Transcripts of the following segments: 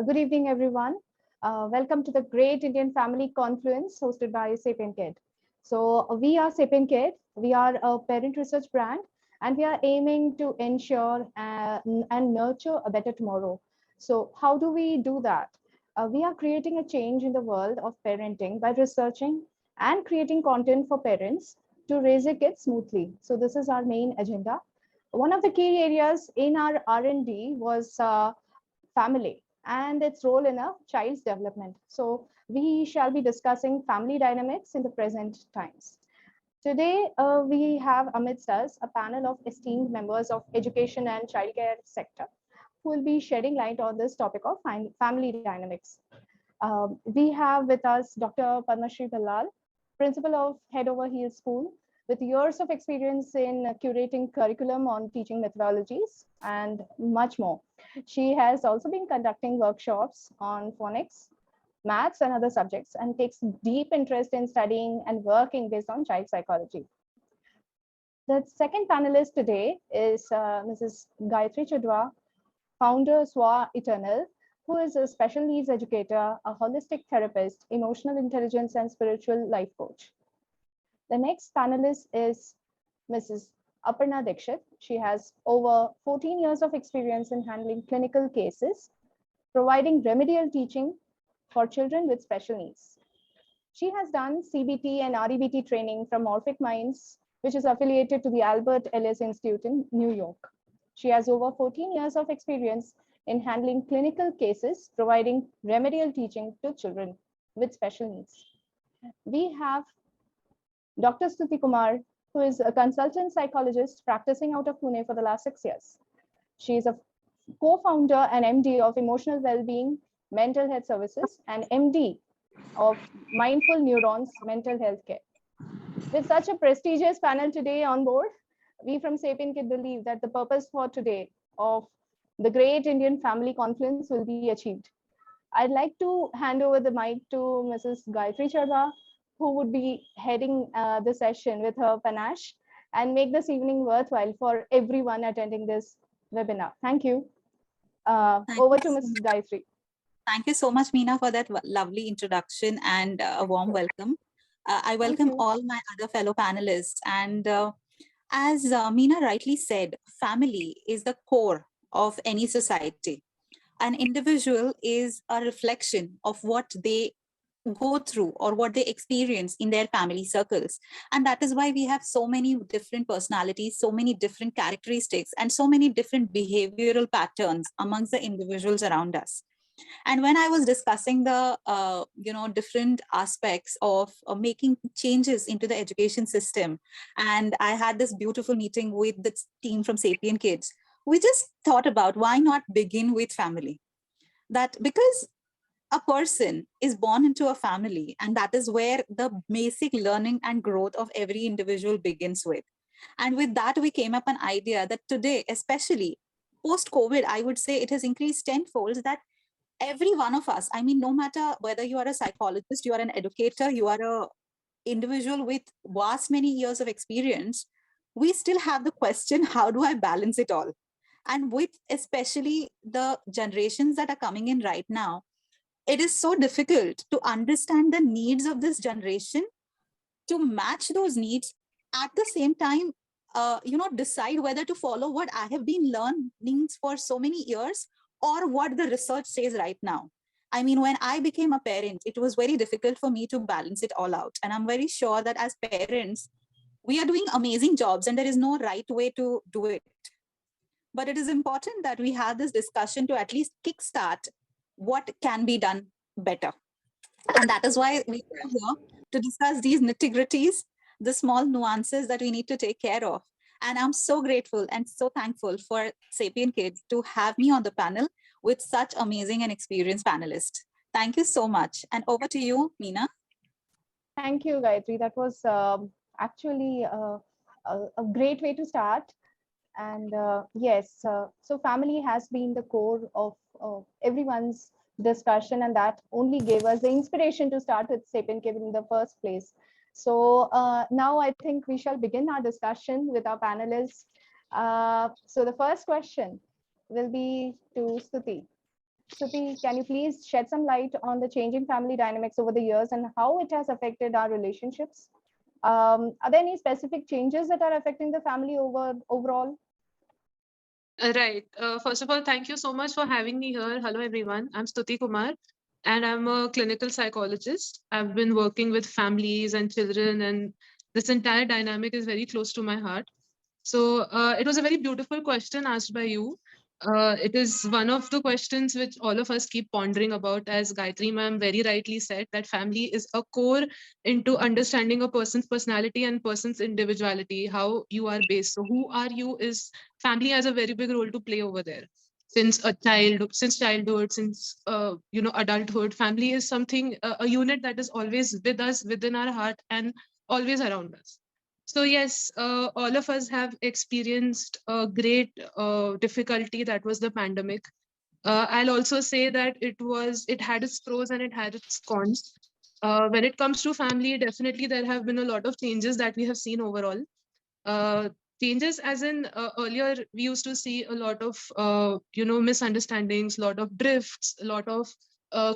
Good evening, everyone. Welcome to the Great Indian Family Confluence hosted by SapienKid. We are SapienKid. We are a parent research brand, and we are aiming to ensure and nurture a better tomorrow. So, how do we do that? We are creating a change in the world of parenting by researching and creating content for parents to raise their kids smoothly. So, this is our main agenda. One of the key areas in our R&D was family and its role in a child's development. So we shall be discussing family dynamics in the present times. Today, we have amidst us a panel of esteemed members of education and childcare sector who will be shedding light on this topic of family dynamics. We have with us Dr. Padmashree Ballal, principal of Head Over Heels School, with years of experience in curating curriculum on teaching methodologies and much more. She has also been conducting workshops on phonics, maths, and other subjects, and takes deep interest in studying and working based on child psychology. The second panelist today is Mrs. Gayatri Chadwa, founder SWA Eternal, who is a special needs educator, a holistic therapist, emotional intelligence, and spiritual life coach. The next panelist is Mrs. Aaparna Dixit. She has over 14 years of experience in handling clinical cases, providing remedial teaching for children with special needs. She has done CBT and REBT training from Orphic Minds, which is affiliated to the Albert Ellis Institute in New York. She has over 14 years of experience in handling clinical cases, providing remedial teaching to children with special needs. We have Dr. Stuti Kumar, who is a consultant psychologist practicing out of Pune for the last 6 years. She is a co-founder and MD of Emotional Wellbeing Mental Health Services and MD of Mindful Neurons Mental Health Care. With such a prestigious panel today on board, we from SapienKid believe that the purpose for today of the Great Indian Family Confluence will be achieved. I'd like to hand over the mic to Mrs. Gayatri Chadwa, who would be heading the session with her panache and make this evening worthwhile for everyone attending this webinar. Thank you. Over to Ms. Gayatri. Thank you so much, Meena, for that lovely introduction and a warm welcome. I welcome all my other fellow panelists. And as Meena rightly said, family is the core of any society. An individual is a reflection of what they go through or what they experience in their family circles. And that is why we have so many different personalities, so many different characteristics, and so many different behavioral patterns amongst the individuals around us. And when I was discussing the different aspects of making changes into the education system, and I had this beautiful meeting with the team from SapienKids, we just thought about why not begin with family. That because a person is born into a family, and that is where the basic learning and growth of every individual begins with. And with that, we came up an idea that today, especially post-COVID, I would say it has increased tenfold, that every one of us, I mean, no matter whether you are a psychologist, you are an educator, you are an individual with vast many years of experience, we still have the question, how do I balance it all? And with especially the generations that are coming in right now, it is so difficult to understand the needs of this generation, to match those needs, at the same time, decide whether to follow what I have been learning for so many years or what the research says right now. I mean, when I became a parent, it was very difficult for me to balance it all out. And I'm very sure that as parents, we are doing amazing jobs and there is no right way to do it. But it is important that we have this discussion to at least kickstart what can be done better. And that is why we are here to discuss these nitty-gritties, the small nuances that we need to take care of. And I'm so grateful and so thankful for SapienKid to have me on the panel with such amazing and experienced panelists. Thank you so much. And over to you, Meena. Thank you, Gayatri. That was actually a great way to start. And yes, so family has been the core of everyone's discussion, and that only gave us the inspiration to start with SapienKid in the first place. So now I think we shall begin our discussion with our panelists. So the first question will be to Stuti. Stuti, can you please shed some light on the changing family dynamics over the years and how it has affected our relationships? Are there any specific changes that are affecting the family overall? Right. First of all, thank you so much for having me here. Hello, everyone. I'm Stuti Kumar, and I'm a clinical psychologist. I've been working with families and children, and this entire dynamic is very close to my heart. So it was a very beautiful question asked by you. It is one of the questions which all of us keep pondering about, as Gayatri ma'am very rightly said, that family is a core into understanding a person's personality and person's individuality, how you are based. So who are you is family has a very big role to play over there. Since childhood, since adulthood, family is something a unit that is always with us, within our heart, and always around us. So yes, all of us have experienced a great difficulty, that was the pandemic. I'll also say that it had its pros and it had its cons. When it comes to family, definitely there have been a lot of changes that we have seen overall. Uh, Changes as in, earlier we used to see a lot of misunderstandings, a lot of drifts, a lot of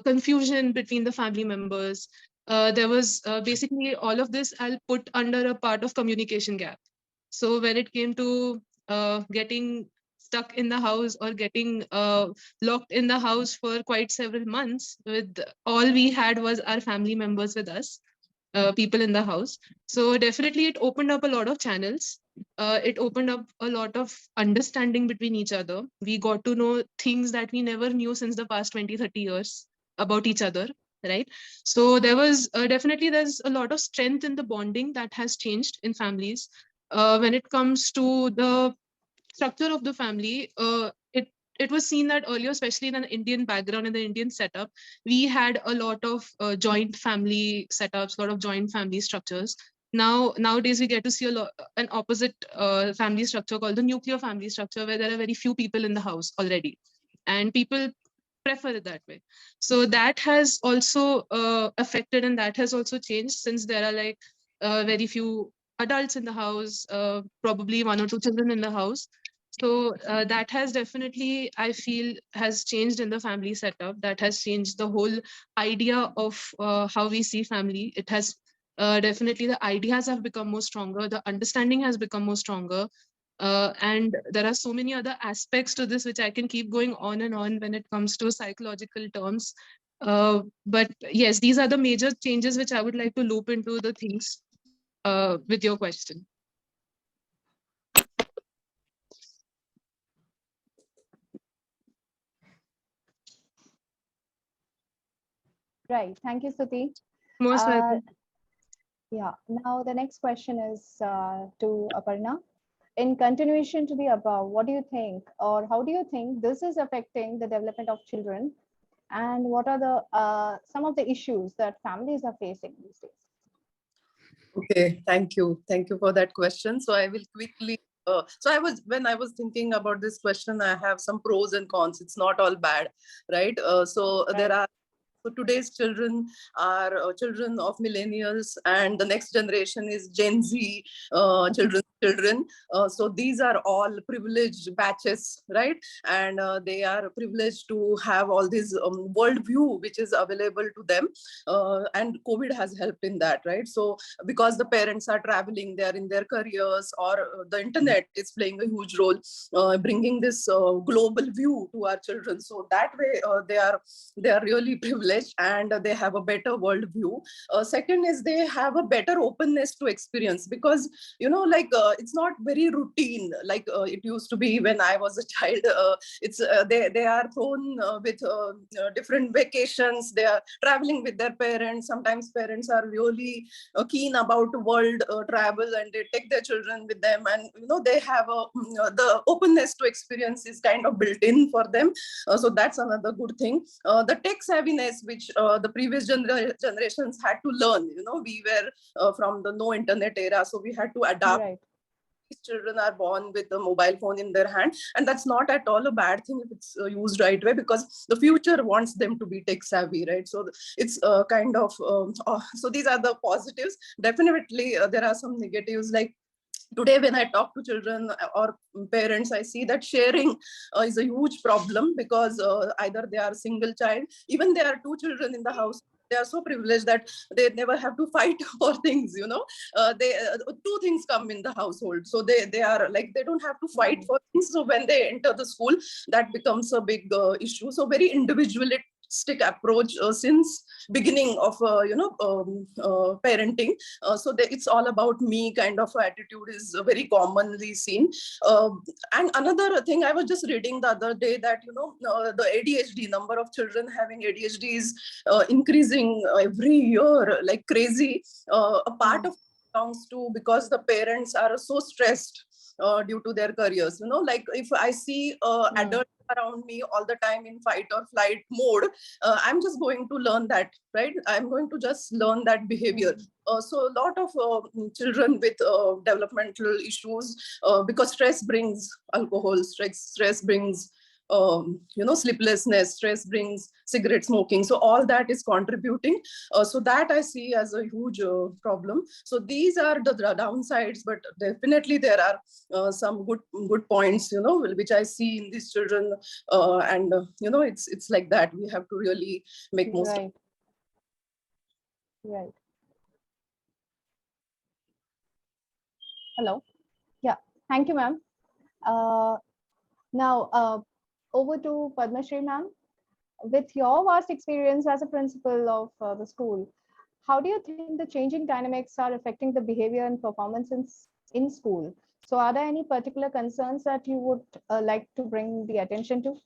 confusion between the family members. There was basically all of this I'll put under a part of communication gap. So when it came to getting stuck in the house or getting locked in the house for quite several months, with all we had was our family members with us, people in the house. So definitely it opened up a lot of channels. It opened up a lot of understanding between each other. We got to know things that we never knew since the past 20, 30 years about each other, right? So there was there's a lot of strength in the bonding that has changed in families. When it comes to the structure of the family, it was seen that earlier, especially in an Indian background, in the Indian setup, we had a lot of joint family setups, a lot of joint family structures. Nowadays, we get to see an opposite family structure called the nuclear family structure, where there are very few people in the house already, and people prefer it that way. So that has also affected, and that has also changed, since there are like very few adults in the house, probably one or two children in the house. So that has definitely, I feel, has changed in the family setup. That has changed the whole idea of how we see family. It has definitely, the ideas have become more stronger. The understanding has become more stronger. And there are so many other aspects to this, which I can keep going on and on when it comes to psychological terms. But yes, these are the major changes which I would like to loop into the things with your question. Right. Thank you, Stuti. Most welcome. Yeah. Now the next question is to Aparna. In continuation to the above, what do you think, or how do you think this is affecting the development of children, and what are the some of the issues that families are facing these days? Okay, thank you for that question. So I will quickly. When I was thinking about this question, I have some pros and cons. It's not all bad, right? There are. So today's children are children of millennials, and the next generation is Gen Z children. So these are all privileged batches, right? And they are privileged to have all this worldview which is available to them. And COVID has helped in that, right? So because the parents are traveling, they are in their careers, or the internet is playing a huge role, bringing this global view to our children. So that way, they are really privileged, and they have a better worldview. Second is they have a better openness to experience, because it's not very routine like it used to be when I was a child. It's they are thrown with different vacations. They are traveling with their parents. Sometimes parents are really keen about world travel, and they take their children with them, and they have the openness to experience is kind of built in for them. So that's another good thing. The tech savviness, which the previous generations had to learn. We were from the no internet era, so we had to adapt. Right. These children are born with a mobile phone in their hand, and that's not at all a bad thing if it's used right way, because the future wants them to be tech savvy, right? So it's so these are the positives. Definitely there are some negatives, like today when I talk to children or parents, I see that sharing is a huge problem, because either they are single child, even there are two children in the house, they are so privileged that they never have to fight for things, you know. They two things come in the household, so they are like, they don't have to fight for things. So when they enter the school, that becomes a big issue. So very individualistic approach since beginning of parenting. So it's all about me kind of attitude is very commonly seen. And another thing, I was just reading the other day that, you know, the ADHD, number of children having ADHD is increasing every year like crazy. A part of it belongs to because the parents are so stressed due to their careers. You know, like if I see adults around me all the time in fight or flight mode, I'm just going to learn that, right? I'm going to just learn that behavior. So a lot of children with developmental issues, because stress brings alcohol, stress brings sleeplessness, stress brings cigarette smoking. So all that is contributing. So that I see as a huge problem. So these are the downsides, but definitely there are some good points, you know, which I see in these children. And it's like that. We have to really make most of it. Right. Hello. Yeah. Thank you, ma'am. Now, over to Padmashree, ma'am. With your vast experience as a principal of the school, how do you think the changing dynamics are affecting the behavior and performance in school? So are there any particular concerns that you would like to bring the attention to?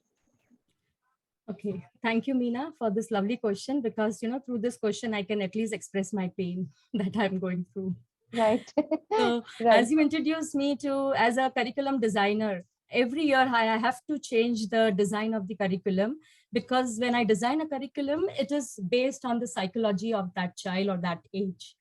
Okay, thank you, Meena, for this lovely question, because, you know, through this question, I can at least express my pain that I'm going through. Right. So Right. as you introduced me to as a curriculum designer, every year I have to change the design of the curriculum, because when I design a curriculum, it is based on the psychology of that child or that age.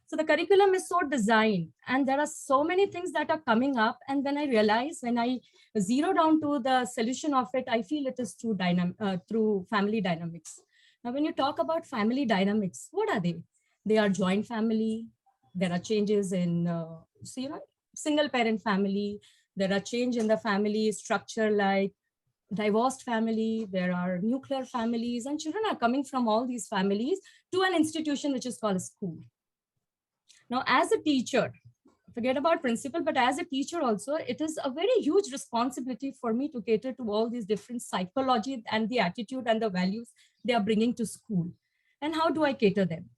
So the curriculum is so designed, and there are so many things that are coming up. And then I realize, when I zero down to the solution of it, I feel it is through family dynamics. Now, when you talk about family dynamics, what are they? They are joint family. There are changes in, single parent family. There are change in the family structure, like divorced family. There are nuclear families, and children are coming from all these families to an institution which is called a school. Now, as a teacher, forget about principal, but as a teacher also, it is a very huge responsibility for me to cater to all these different psychology and the attitude and the values they are bringing to school. And how do I cater them?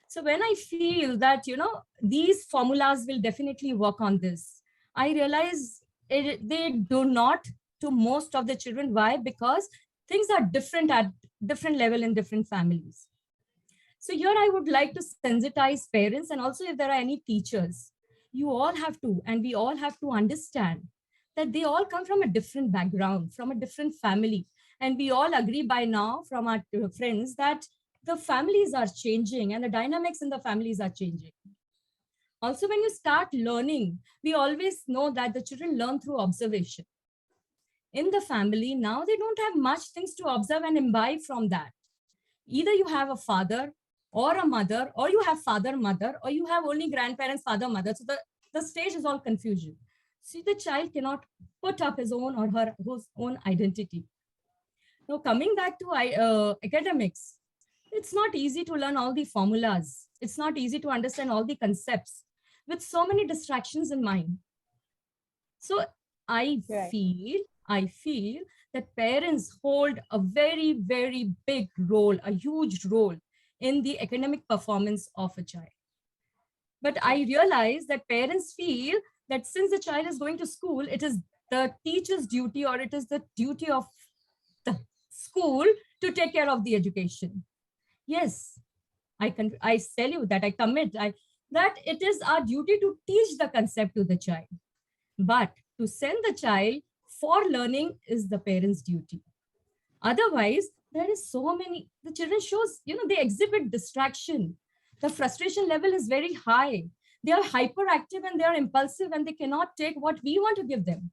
So when I feel that, you know, these formulas will definitely work on this, I realize they do not to most of the children. Why? Because things are different at different level in different families. So here I would like to sensitize parents, and also if there are any teachers, you all have to, and we all have to understand that they all come from a different background, from a different family. And we all agree by now from our friends that the families are changing and the dynamics in the families are changing. Also, when you start learning, we always know that the children learn through observation. In the family, now they don't have much things to observe and imbibe from that. Either you have a father or a mother, or you have father, mother, or you have only grandparents, father, mother. So the stage is all confusion. See, the child cannot put up his own or her own identity. Now, coming back to academics, it's not easy to learn all the formulas. It's not easy to understand all the concepts with so many distractions in mind. So I feel that parents hold a very, very big role, a huge role in the academic performance of a child. But I realize that parents feel that since the child is going to school, it is the teacher's duty, or it is the duty of the school to take care of the education. Yes, I tell you that I commit that it is our duty to teach the concept to the child. But to send the child for learning is the parent's duty. Otherwise, there is so many, the children shows, you know, they exhibit distraction. The frustration level is very high. They are hyperactive and they are impulsive, and they cannot take what we want to give them.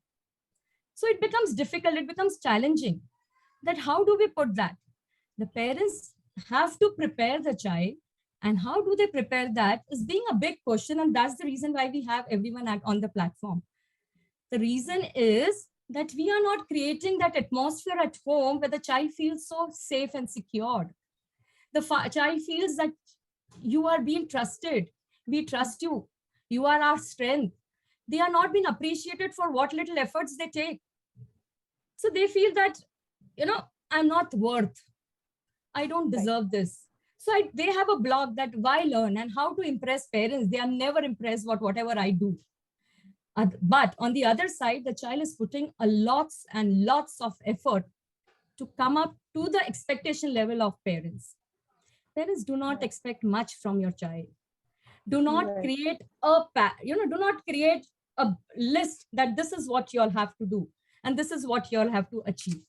So it becomes difficult, it becomes challenging. That how do we put that? The parents have to prepare the child And how do they prepare that is being a big question. And that's the reason why we have everyone on the platform. The reason is that we are not creating that atmosphere at home where the child feels so safe and secured. The child feels that you are being trusted. We trust you. You are our strength. They are not being appreciated for what little efforts they take. So they feel that, I'm not worth. I don't deserve this. So they have a blog that why learn and how to impress parents. They are never impressed whatever I do. But on the other side, the child is putting a lots and lots of effort to come up to the expectation level of parents. Parents do not expect much from your child. Do not create do not create a list that this is what you all have to do and this is what you all have to achieve.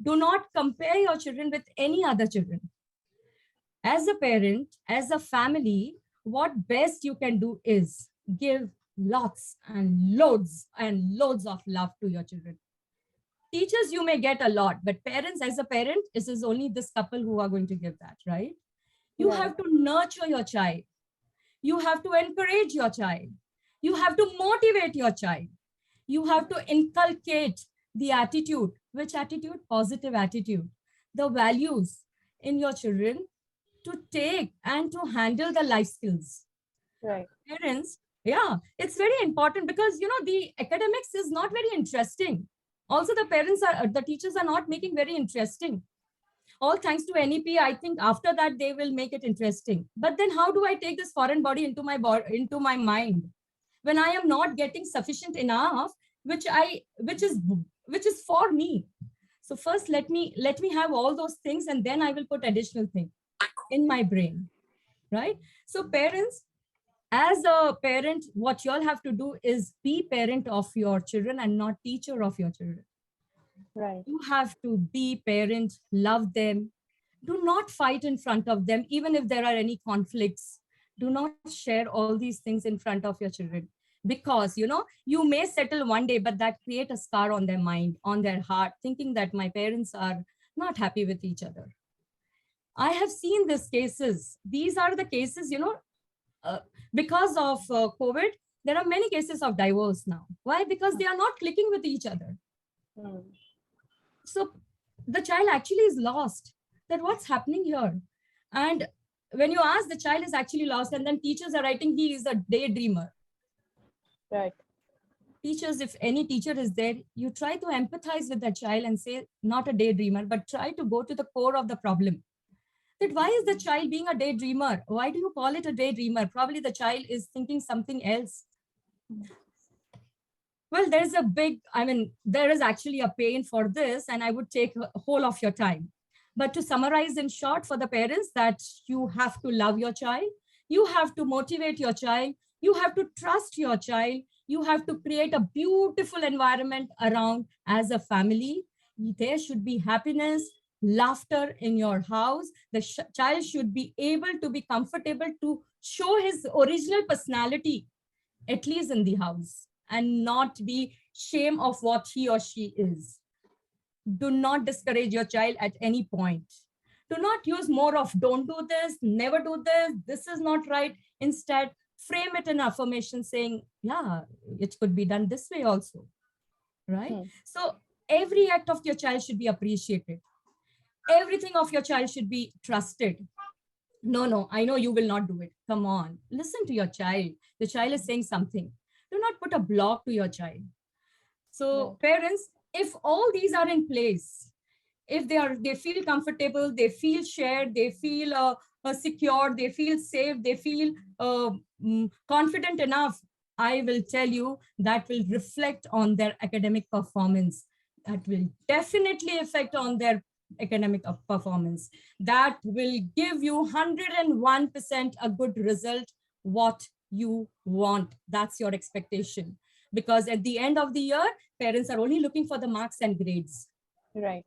Do not compare your children with any other children. As a parent, as a family, what best you can do is give lots and loads of love to your children. Teachers, you may get a lot, but parents, as a parent, this is only this couple who are going to give that, right? You have to nurture your child. You have to encourage your child. You have to motivate your child. You have to inculcate the attitude. Which attitude? Positive attitude. The values in your children to take and to handle the life skills. Right. Parents, it's very important because, the academics is not very interesting. Also, the teachers are not making very interesting. All thanks to NEP, I think after that they will make it interesting. But then how do I take this foreign body into my mind when I am not getting sufficient enough, which is for me? So first, let me have all those things, and then I will put additional thing in my brain, right? So parents, as a parent, what you all have to do is be parent of your children and not teacher of your children. Right. You have to be parent, love them. Do not fight in front of them, even if there are any conflicts. Do not share all these things in front of your children. Because, you may settle one day, but that create a scar on their mind, on their heart, thinking that my parents are not happy with each other. I have seen these cases. These are the cases, because of COVID, there are many cases of divorce now. Why? Because they are not clicking with each other. So the child actually is lost. That what's happening here? And when you ask, the child is actually lost, and then teachers are writing, he is a daydreamer. Right. Teachers, if any teacher is there, you try to empathize with the child and say, not a daydreamer, but try to go to the core of the problem. That why is the child being a daydreamer? Why do you call it a daydreamer? Probably the child is thinking something else. Well, there is actually a pain for this, and I would take a whole of your time. But to summarize in short for the parents, that you have to love your child, you have to motivate your child, you have to trust your child, you have to create a beautiful environment around as a family. There should be happiness, laughter in your house. The child should be able to be comfortable to show his original personality, at least in the house, and not be shame of what he or she is. Do not discourage your child at any point. Do not use more of don't do this, never do this is not right. Instead, frame it in affirmation saying, yeah, it could be done this way also, right? So every act of your child should be appreciated. Everything of your child should be trusted. No, I know you will not do it. Come on, listen to your child. The child is saying something. Do not put a block to your child. So parents, if all these are in place, if they feel comfortable, they feel shared, they feel secure, they feel safe, they feel confident enough, I will tell you that will reflect on their academic performance. That will definitely affect on their academic performance. That will give you 101% a good result, what you want. That's your expectation. Because at the end of the year, parents are only looking for the marks and grades. Right.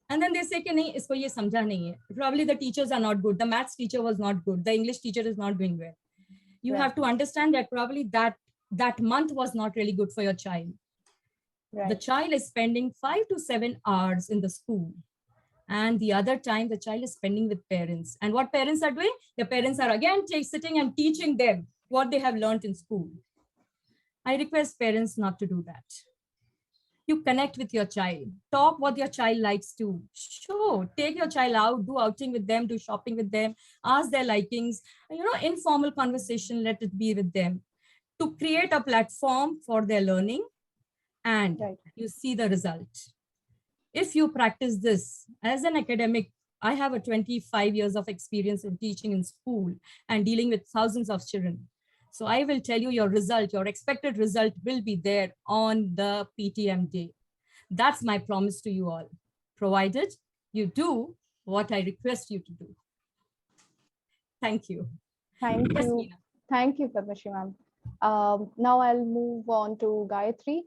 And then they say, nahi, isko ye samjha nahi hai. Probably the teachers are not good. The maths teacher was not good. The English teacher is not doing well. You have to understand that probably that month was not really good for your child. Right. The child is spending 5 to 7 hours in the school. And the other time the child is spending with parents. And what parents are doing? The parents are again sitting and teaching them what they have learned in school. I request parents not to do that. You connect with your child, talk what your child likes to show, take your child out, do outing with them, do shopping with them, ask their likings, informal conversation, let it be with them to create a platform for their learning, and you see the result. If you practice this as an academic, I have a 25 years of experience in teaching in school and dealing with thousands of children. So I will tell you your result, your expected result will be there on the PTM day. That's my promise to you all, provided you do what I request you to do. Thank you. Thank you. Thank you, Padmashree ma'am. Now I'll move on to Gayatri.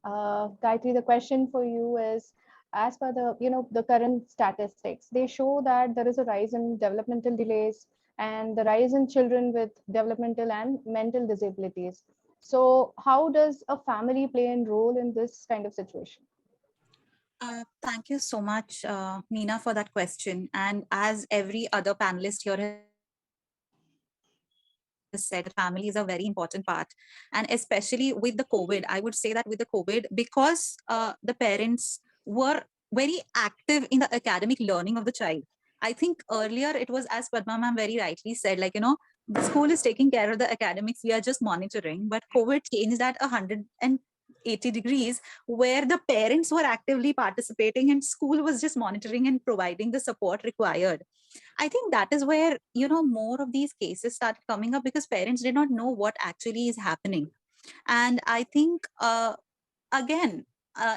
Gayatri, the question for you is, as per the current statistics, they show that there is a rise in developmental delays and the rise in children with developmental and mental disabilities. So how does a family play a role in this kind of situation? Thank you so much, Meena, for that question. And as every other panelist here has said, family is a very important part. And especially with the COVID, I would say that with the COVID, because the parents were very active in the academic learning of the child. I think earlier it was, as Padma ma'am very rightly said, the school is taking care of the academics, we are just monitoring. But COVID changed that 180 degrees, where the parents were actively participating and school was just monitoring and providing the support required. I think that is where, more of these cases started coming up, because parents did not know what actually is happening. And I think, again,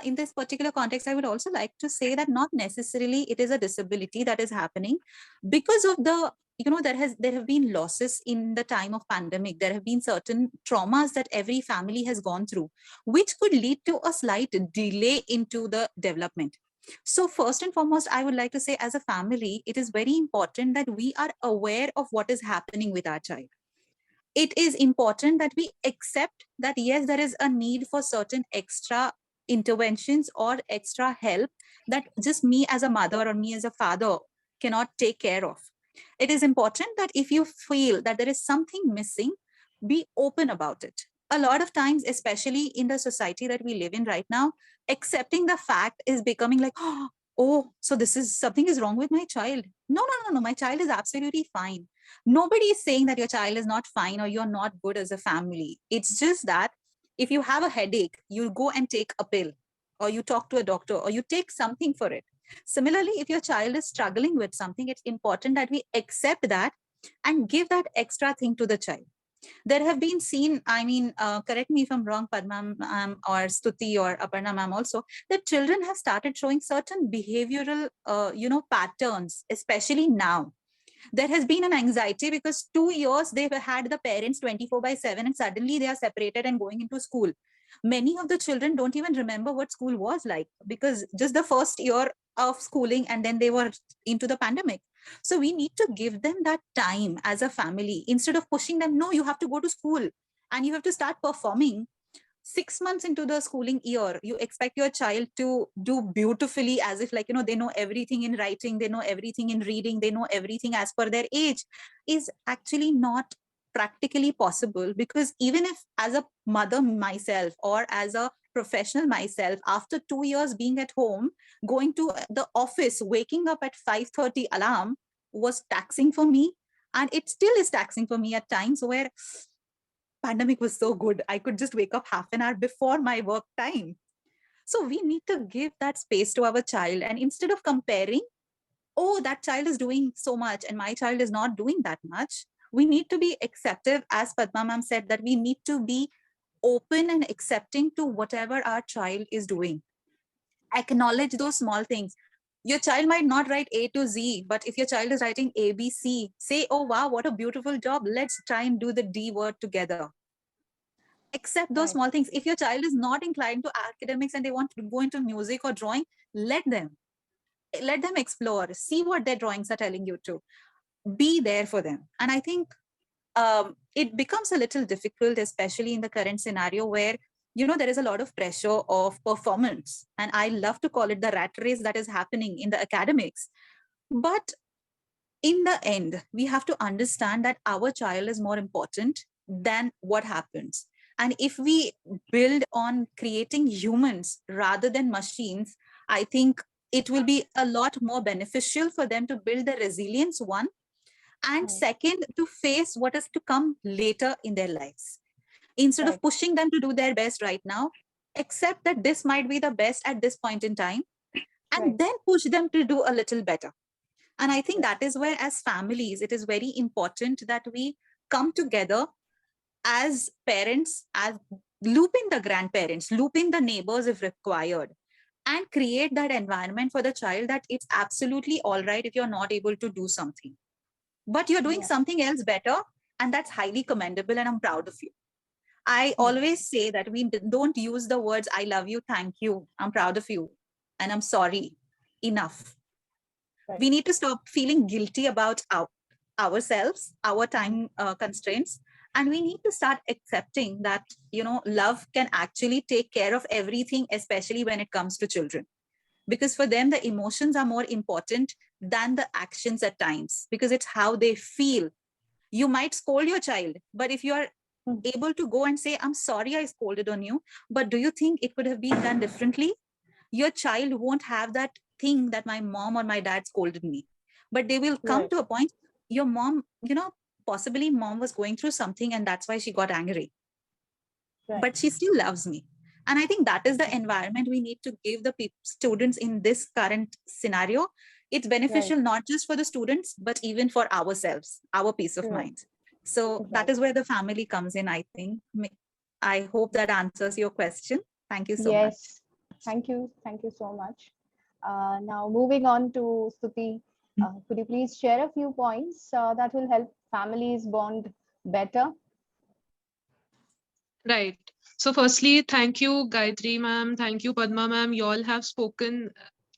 in this particular context, I would also like to say that not necessarily it is a disability that is happening because of the, there have been losses in the time of pandemic. There have been certain traumas that every family has gone through, which could lead to a slight delay into the development. So first and foremost, I would like to say, as a family, it is very important that we are aware of what is happening with our child. It is important that we accept that, yes, there is a need for certain extra interventions or extra help that just me as a mother or me as a father cannot take care of. It is important that if you feel that there is something missing, be open about it. A lot of times, especially in the society that we live in right now, accepting the fact is becoming like, oh, so this is something is wrong with my child. No, my child is absolutely fine. Nobody is saying that your child is not fine or you're not good as a family. It's just that if you have a headache, you go and take a pill, or you talk to a doctor, or you take something for it. Similarly, if your child is struggling with something, it's important that we accept that and give that extra thing to the child. There have been seen, correct me if I'm wrong, Padma ma'am or Stuti or Aaparna ma'am also, that children have started showing certain behavioral, patterns, especially now. There has been an anxiety because 2 years they've had the parents 24/7 and suddenly they are separated and going into school. Many of the children don't even remember what school was like, because just the first year of schooling and then they were into the pandemic. So we need to give them that time as a family, instead of pushing them, no, you have to go to school and you have to start performing. 6 months into the schooling year, you expect your child to do beautifully, as if they know everything in writing, they know everything in reading, they know everything as per their age, is actually not practically possible. Because even if, as a mother myself or as a professional myself, after 2 years being at home, going to the office, waking up at 5:30 alarm was taxing for me, and it still is taxing for me at times, where pandemic was so good, I could just wake up half an hour before my work time. So we need to give that space to our child, and instead of comparing, oh, that child is doing so much and my child is not doing that much, we need to be acceptive, as Padma ma'am said, that we need to be open and accepting to whatever our child is doing. Acknowledge those small things. Your child might not write A to Z, but if your child is writing A, B, C, say, oh, wow, what a beautiful job. Let's try and do the D word together. Accept those small things. If your child is not inclined to academics and they want to go into music or drawing, let them explore, see what their drawings are telling you to. Be there for them. And I think it becomes a little difficult, especially in the current scenario where there is a lot of pressure of performance, and I love to call it the rat race that is happening in the academics. But in the end, we have to understand that our child is more important than what happens. And if we build on creating humans rather than machines, I think it will be a lot more beneficial for them to build the resilience, one, and second, to face what is to come later in their lives. Instead of pushing them to do their best right now, accept that this might be the best at this point in time, and then push them to do a little better. And I think that is where, as families, it is very important that we come together as parents, as loop in the grandparents, loop in the neighbors if required, and create that environment for the child that it's absolutely all right if you're not able to do something, but you're doing something else better, and that's highly commendable, and I'm proud of you. I always say that we don't use the words, I love you, thank you, I'm proud of you, and I'm sorry enough. We need to stop feeling guilty about ourselves, our time constraints, and we need to start accepting that, love can actually take care of everything, especially when it comes to children. Because for them, the emotions are more important than the actions at times, because it's how they feel. You might scold your child, but if you are able to go and say, I'm sorry I scolded on you, but do you think it could have been done differently? Your child won't have that thing that my mom or my dad scolded me, but they will come to a point, your mom, possibly mom was going through something and that's why she got angry, but she still loves me. And I think that is the environment we need to give the students in this current scenario. It's beneficial not just for the students, but even for ourselves, our peace of mind. So that is where the family comes in, I think. I hope that answers your question. Thank you so much. Yes, thank you. Thank you so much. Now moving on to Stuti, could you please share a few points that will help families bond better? Right. So firstly, thank you, Gayatri ma'am. Thank you, Padma ma'am. You all have spoken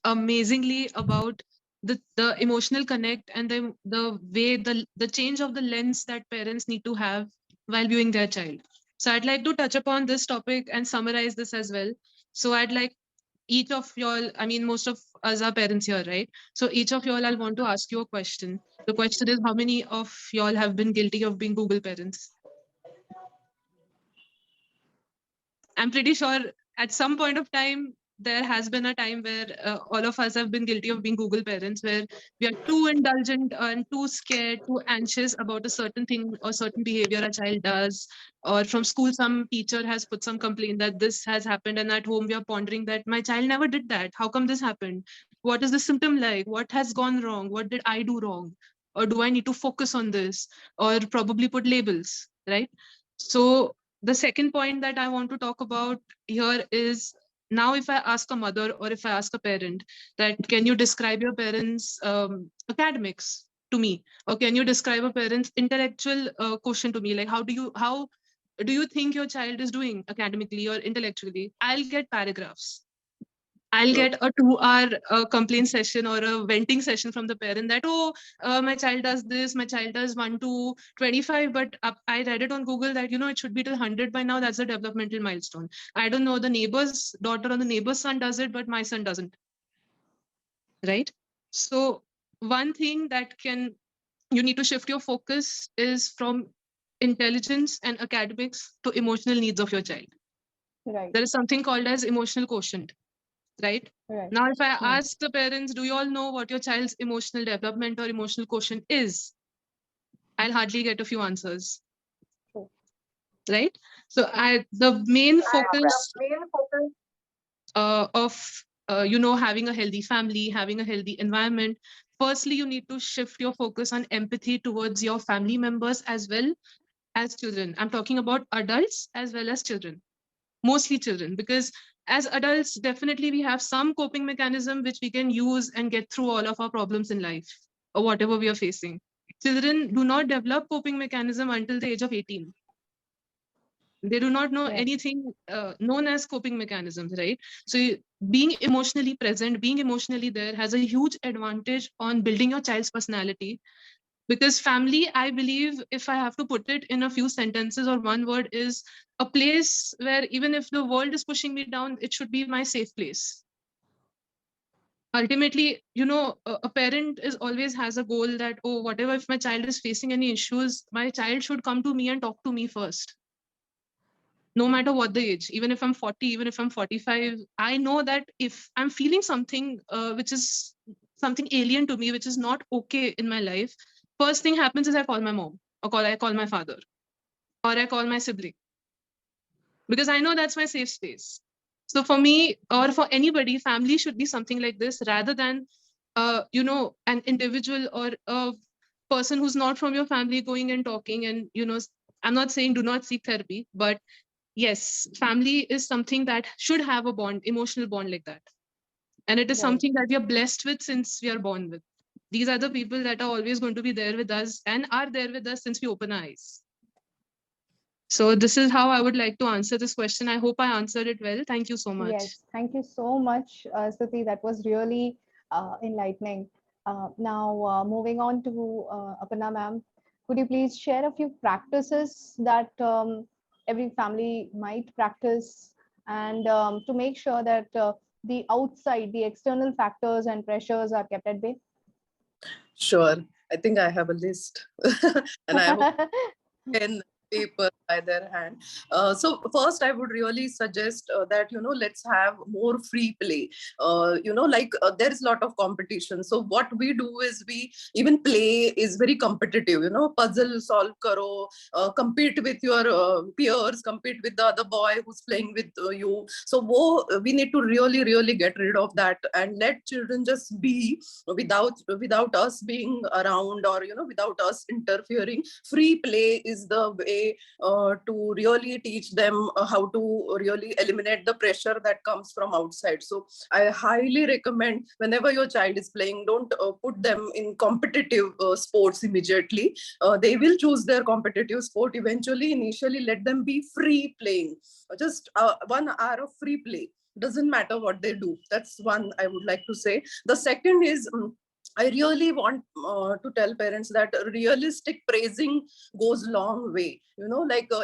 amazingly about the emotional connect and the way, the change of the lens that parents need to have while viewing their child. So I'd like to touch upon this topic and summarize this as well. So I'd like each of y'all, I mean, most of us are parents here, right? So each of y'all, I'll want to ask you a question. The question is, how many of y'all have been guilty of being Google parents? I'm pretty sure at some point of time, there has been a time where all of us have been guilty of being Google parents, where we are too indulgent and too scared, too anxious about a certain thing or certain behavior a child does. Or from school, some teacher has put some complaint that this has happened. And at home, we are pondering that my child never did that. How come this happened? What is the symptom like? What has gone wrong? What did I do wrong? Or do I need to focus on this? Or probably put labels, right? So the second point that I want to talk about here is, now if I ask a mother or if I ask a parent that, can you describe your parents' academics to me? Or can you describe a parent's intellectual quotient to me? Like, how do you think your child is doing academically or intellectually? I'll get paragraphs. I'll get a 2-hour complaint session or a venting session from the parent that, my child does this, my child does 1 to 25, but I read it on Google that, it should be till 100 by now. That's a developmental milestone. I don't know, the neighbor's daughter or the neighbor's son does it, but my son doesn't. Right? So one thing that you need to shift your focus is from intelligence and academics to emotional needs of your child. Right. There is something called as emotional quotient. Right? Now, if I ask the parents, do you all know what your child's emotional development or emotional quotient is? I'll hardly get a few answers. Right? So the main focus of having a healthy family, having a healthy environment, firstly, you need to shift your focus on empathy towards your family members as well as children. I'm talking about adults as well as children. Mostly children, because as adults, definitely we have some coping mechanism which we can use and get through all of our problems in life or whatever we are facing. Children do not develop coping mechanism until the age of 18. They do not know anything known as coping mechanisms, right? So being emotionally present, being emotionally there has a huge advantage on building your child's personality. Because family, I believe, if I have to put it in a few sentences or one word, is a place where even if the world is pushing me down, it should be my safe place. Ultimately, a parent is always has a goal that, oh, whatever, if my child is facing any issues, my child should come to me and talk to me first. No matter what the age, even if I'm 40, even if I'm 45, I know that if I'm feeling something which is something alien to me, which is not okay in my life, first thing happens is I call my mom, or I call my father, or I call my sibling, because I know that's my safe space. So for me, or for anybody, family should be something like this, rather than an individual or a person who's not from your family going and talking. And I'm not saying do not seek therapy, but yes, family is something that should have a bond, emotional bond like that. And it is Right. something that we are blessed with since we are born with. These are the people that are always going to be there with us and are there with us since we open our eyes. So this is how I would like to answer this question. I hope I answered it well. Thank you so much. Yes, thank you so much, Stuti. That was really enlightening. Now, moving on to Aparna ma'am, could you please share a few practices that every family might practice, and to make sure that the outside, the external factors and pressures are kept at bay? Sure. I think I have a list and I have a pen paper by their hand. So first I would really suggest that let's have more free play. There is a lot of competition, so what we do is we even play is very competitive. Puzzle solve karo, compete with your peers, compete with the other boy who's playing with you. So we need to really get rid of that and let children just be without us being around, or without us interfering. Free play is the way to really teach them how to really eliminate the pressure that comes from outside. So I highly recommend, whenever your child is playing, don't put them in competitive sports immediately. They will choose their competitive sport eventually. Initially, let them be free playing. Just 1 hour of free play. Doesn't matter what they do. That's one I would like to say. The second is, I really want to tell parents that realistic praising goes long way.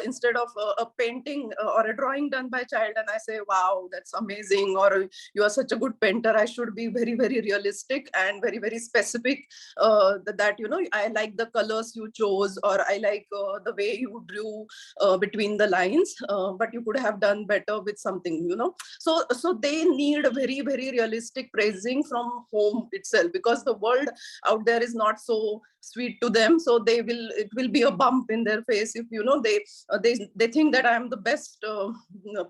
Instead of a painting or a drawing done by child, and I say, wow, that's amazing, or you are such a good painter, I should be very realistic and very specific, that I like the colors you chose, or I like the way you drew between the lines, but you could have done better with something. So they need a very realistic praising from home itself, because the world out there is not so sweet to them. So it will be a bump in their face if they think that I am the best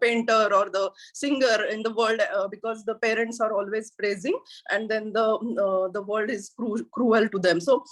painter or the singer in the world, because the parents are always praising, and then the world is cruel to them. So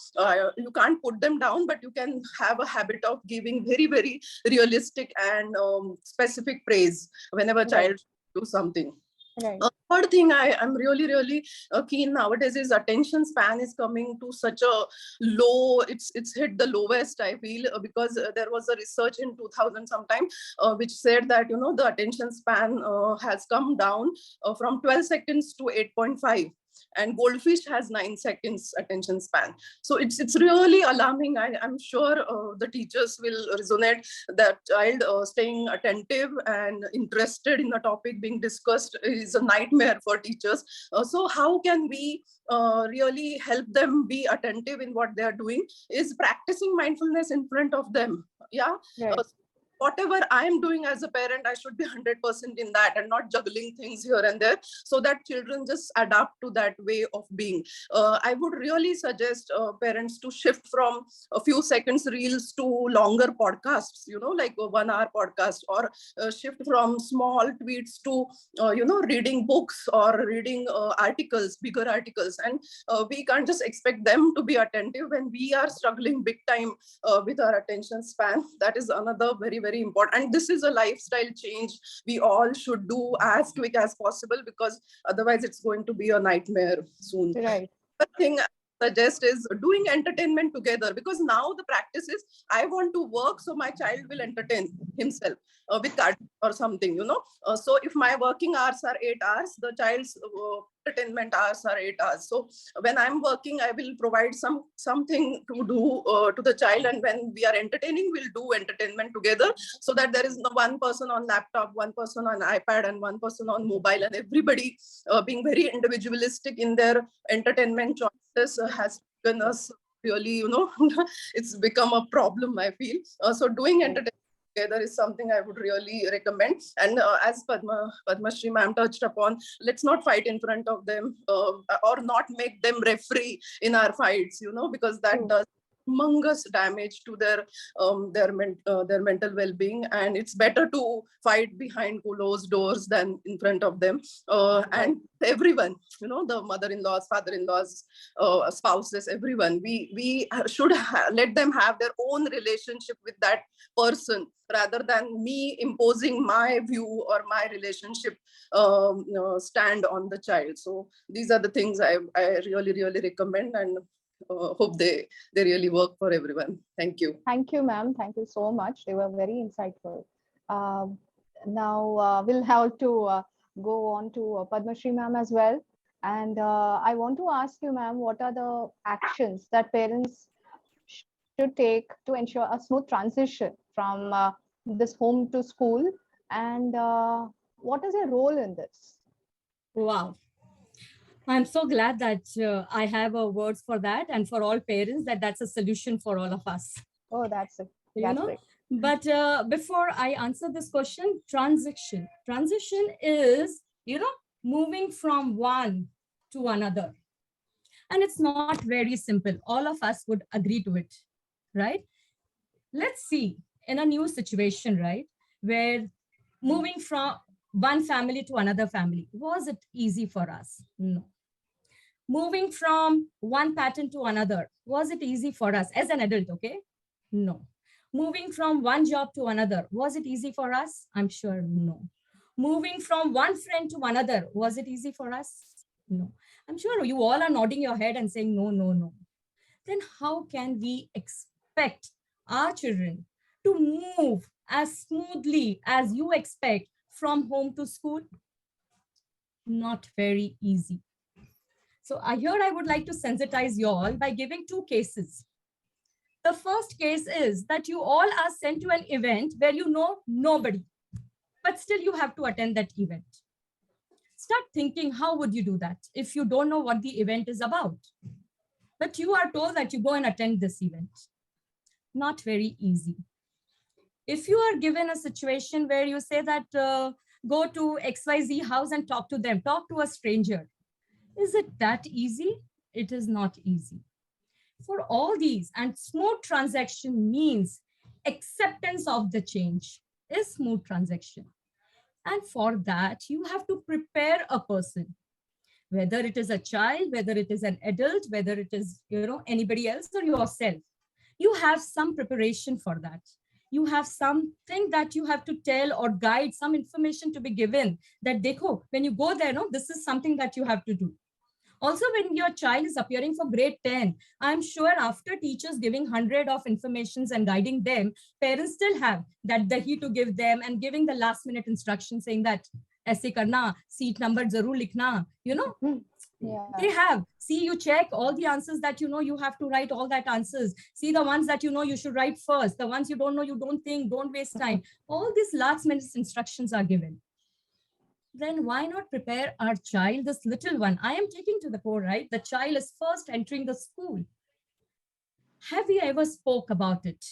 you can't put them down, but you can have a habit of giving very realistic and specific praise whenever child do something. Right. Third thing I'm really keen nowadays is attention span is coming to such a low. It's hit the lowest, I feel, because there was a research in 2000 sometime which said that the attention span has come down from 12 seconds to 8.5. And goldfish has 9 seconds attention span. So it's really alarming. I'm sure the teachers will resonate that child staying attentive and interested in the topic being discussed is a nightmare for teachers. So how can we really help them be attentive in what they are doing is practicing mindfulness in front of them. Yeah. Right. Whatever I am doing as a parent, I should be 100% in that and not juggling things here and there, so that children just adapt to that way of being. I would really suggest parents to shift from a few seconds reels to longer podcasts, like a 1 hour podcast, or shift from small tweets to, reading books or reading articles, bigger articles. And we can't just expect them to be attentive when we are struggling big time with our attention span. That is another very important, and this is a lifestyle change we all should do as quick as possible, because otherwise it's going to be a nightmare soon. Right. The thing suggest is doing entertainment together, because now the practice is I want to work, so my child will entertain himself with cartoon or something, so if my working hours are 8 hours, the child's entertainment hours are 8 hours. So when I'm working, I will provide something to do to the child, and when we are entertaining, we'll do entertainment together, so that there is no one person on laptop, one person on iPad, and one person on mobile, and everybody being very individualistic in their entertainment choices has taken us really, it's become a problem, I feel. So doing entertainment together is something I would really recommend. And as Padmashree ma'am touched upon, let's not fight in front of them, or not make them referee in our fights, because that does humongous damage to their mental well-being, and it's better to fight behind closed doors than in front of them. And everyone, the mother-in-laws, father-in-laws, spouses, everyone, we should let them have their own relationship with that person, rather than me imposing my view or my relationship stand on the child. So these are the things I really recommend, and hope they really work for everyone. Thank you. Thank you, ma'am. Thank you so much. They were very insightful. Now we'll have to go on to Padmashree ma'am as well. And I want to ask you, ma'am, what are the actions that parents should take to ensure a smooth transition from this home to school? And what is your role in this? Wow. I'm so glad that I have words for that, and for all parents, that's a solution for all of us. Oh, that's it. Great. But before I answer this question, transition is, moving from one to another. And it's not very simple. All of us would agree to it, right? Let's see, in a new situation, right, where moving from one family to another family, was it easy for us? No. Moving from one pattern to another, was it easy for us as an adult? Okay, no. Moving from one job to another, was it easy for us? I'm sure no. Moving from one friend to another, was it easy for us? No. I'm sure you all are nodding your head and saying no, no, no. Then how can we expect our children to move as smoothly as you expect from home to school? Not very easy. So here I would like to sensitize you all by giving two cases. The first case is that you all are sent to an event where you know nobody, but still you have to attend that event. Start thinking, how would you do that if you don't know what the event is about? But you are told that you go and attend this event. Not very easy. If you are given a situation where you say that go to XYZ house and talk to them, talk to a stranger, is it that easy? It is not easy. For all these, and smooth transaction means acceptance of the change is smooth transaction. And for that, you have to prepare a person, whether it is a child, whether it is an adult, whether it is, anybody else or yourself. You have some preparation for that. You have something that you have to tell or guide, some information to be given that, dekho, when you go there, this is something that you have to do. Also, when your child is appearing for grade 10, I'm sure after teachers giving 100 of informations and guiding them, parents still have that dahi to give them and giving the last minute instruction saying that, aise karna, seat number zarur likhna, Yeah. They have. See, you check all the answers that you have to write all that answers. See the ones that you should write first. The ones you don't know, you don't think, don't waste time. All these last minute instructions are given. Then why not prepare our child, this little one? I am taking to the core, right? The child is first entering the school. Have you ever spoke about it?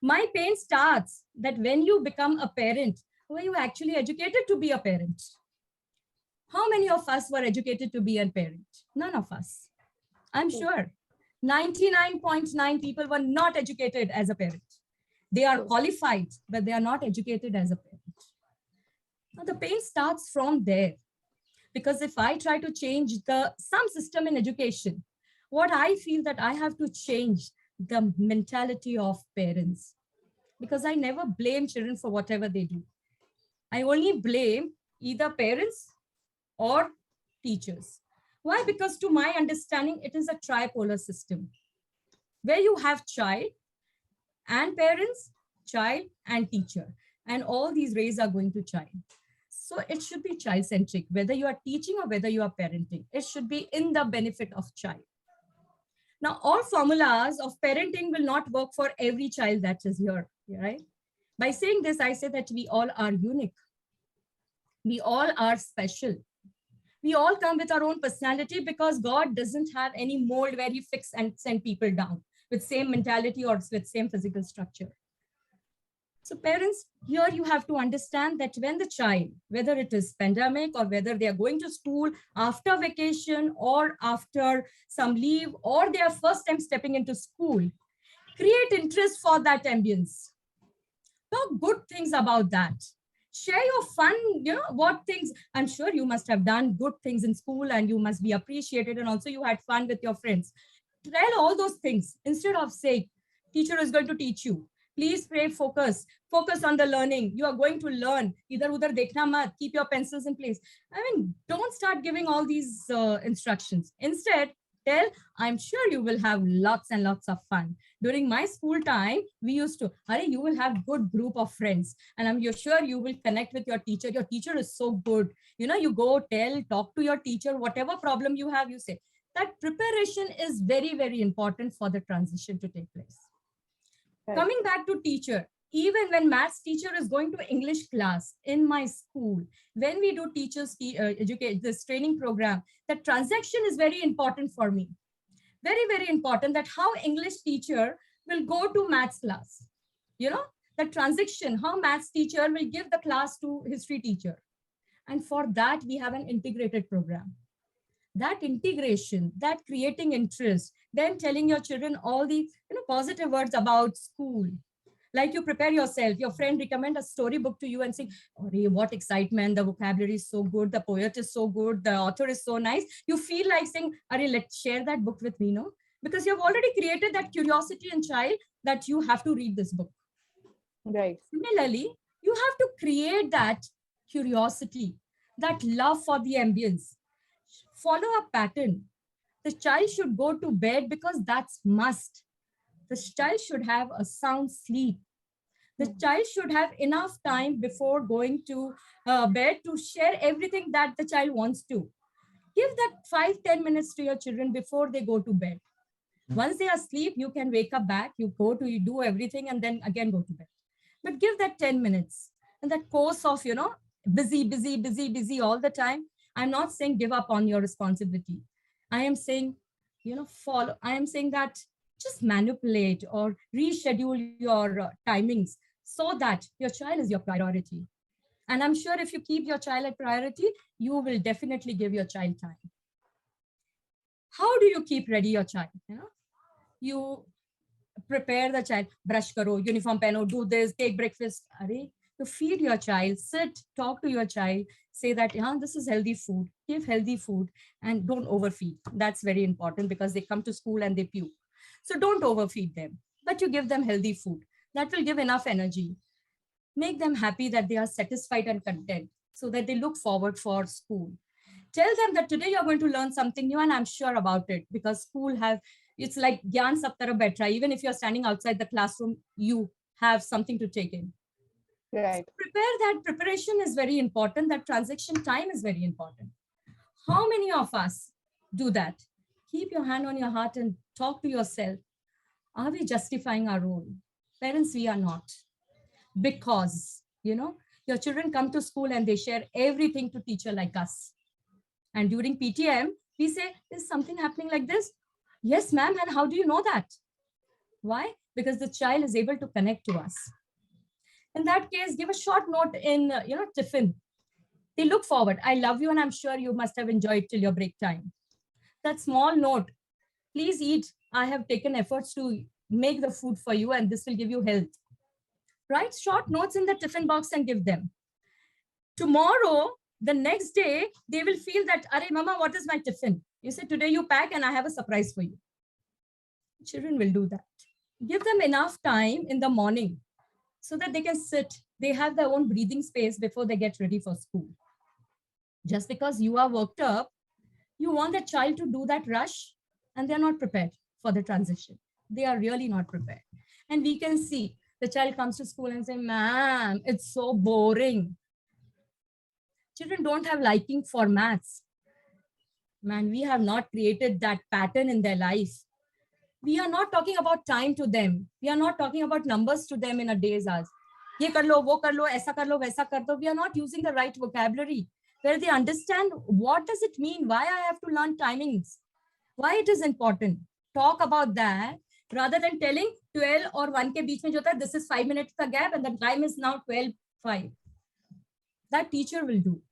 My pain starts that when you become a parent, were you actually educated to be a parent? How many of us were educated to be a parent? None of us. I'm sure 99.9 people were not educated as a parent. They are qualified, but they are not educated as a parent. Now, the pain starts from there. Because if I try to change some system in education, what I feel that I have to change the mentality of parents. Because I never blame children for whatever they do. I only blame either parents or teachers. Why? Because to my understanding, it is a tripolar system where you have child and parents, child and teacher, and all these rays are going to child. So it should be child-centric, whether you are teaching or whether you are parenting. It should be in the benefit of child. Now, all formulas of parenting will not work for every child that is here, right? By saying this, I say that we all are unique. We all are special. We all come with our own personality because God doesn't have any mold where he fix and send people down with same mentality or with same physical structure. So parents, here you have to understand that when the child, whether it is pandemic or whether they are going to school after vacation or after some leave, or they are first time stepping into school, create interest for that ambience. Talk good things about that. Share your fun, what things, I'm sure you must have done good things in school and you must be appreciated, and also you had fun with your friends. Tell all those things instead of saying, teacher is going to teach you. Please pray, focus on the learning. You are going to learn. Idhar udhar dekhna mat, keep your pencils in place. I mean, don't start giving all these instructions. Instead, tell, I'm sure you will have lots and lots of fun. During my school time, we used to, you will have good group of friends. And I'm sure you will connect with your teacher. Your teacher is so good. You go talk to your teacher, whatever problem you have, you say. That preparation is very, very important for the transition to take place. Right. Coming back to teacher, even when maths teacher is going to English class in my school, when we do teachers educate this training program, the transaction is very important for me. Very, very important that how English teacher will go to maths class. The transaction, how maths teacher will give the class to history teacher. And for that, we have an integrated program. That integration, that creating interest, then telling your children all the positive words about school. Like you prepare yourself, your friend recommend a storybook to you and say, oh, what excitement, the vocabulary is so good, the poet is so good, the author is so nice. You feel like saying, let's share that book with me, no? Because you've already created that curiosity in child that you have to read this book. Right. Similarly, you have to create that curiosity, that love for the ambience. Follow a pattern. The child should go to bed because that's must. The child should have a sound sleep. The child should have enough time before going to bed to share everything that the child wants to. Give that 5-10 minutes to your children before they go to bed. Once they are asleep, you can wake up back, you do everything and then again go to bed. But give that 10 minutes. And that course of, busy all the time. I'm not saying give up on your responsibility. I am saying, follow. I am saying that just manipulate or reschedule your timings so that your child is your priority. And I'm sure if you keep your child a priority, you will definitely give your child time. How do you keep ready your child? You prepare the child, brush karo, uniform pehno, do this, take breakfast. To feed your child, sit, talk to your child, say that, this is healthy food, give healthy food and don't overfeed. That's very important because they come to school and they puke. So don't overfeed them, but you give them healthy food. That will give enough energy. Make them happy that they are satisfied and content so that they look forward for school. Tell them that today you're going to learn something new and I'm sure about it because school it's like Gyan Saptara Betra. Even if you're standing outside the classroom, you have something to take in. Right. So prepare that. Preparation is very important. That transaction time is very important. How many of us do that? Keep your hand on your heart and talk to yourself. Are we justifying our role? Parents, we are not. Because, your children come to school and they share everything to teacher like us. And during PTM, we say, is something happening like this? Yes, ma'am. And how do you know that? Why? Because the child is able to connect to us. In that case, give a short note in, tiffin. They look forward. I love you and I'm sure you must have enjoyed till your break time. That small note, please eat. I have taken efforts to make the food for you and this will give you health. Write short notes in the tiffin box and give them. Tomorrow, the next day, they will feel that, Arey, mama, what is my tiffin? You say, today you pack and I have a surprise for you. Children will do that. Give them enough time in the morning so that they can sit. They have their own breathing space before they get ready for school. Just because you are worked up You want that child to do that rush, and they're not prepared for the transition. They are really not prepared. And we can see the child comes to school and say, ma'am, it's so boring. Children don't have liking for maths. Man, we have not created that pattern in their life. We are not talking about time to them. We are not talking about numbers to them in a day's hours. Ye kar lo, wo kar lo, aisa kar lo, vaisa kar do. We are not using the right vocabulary where they understand what does it mean, why I have to learn timings, why it is important. Talk about that rather than telling 12 or 1 ke beech mein jo tha, this is 5 minutes ka gap and the time is now 12:05. That teacher will do.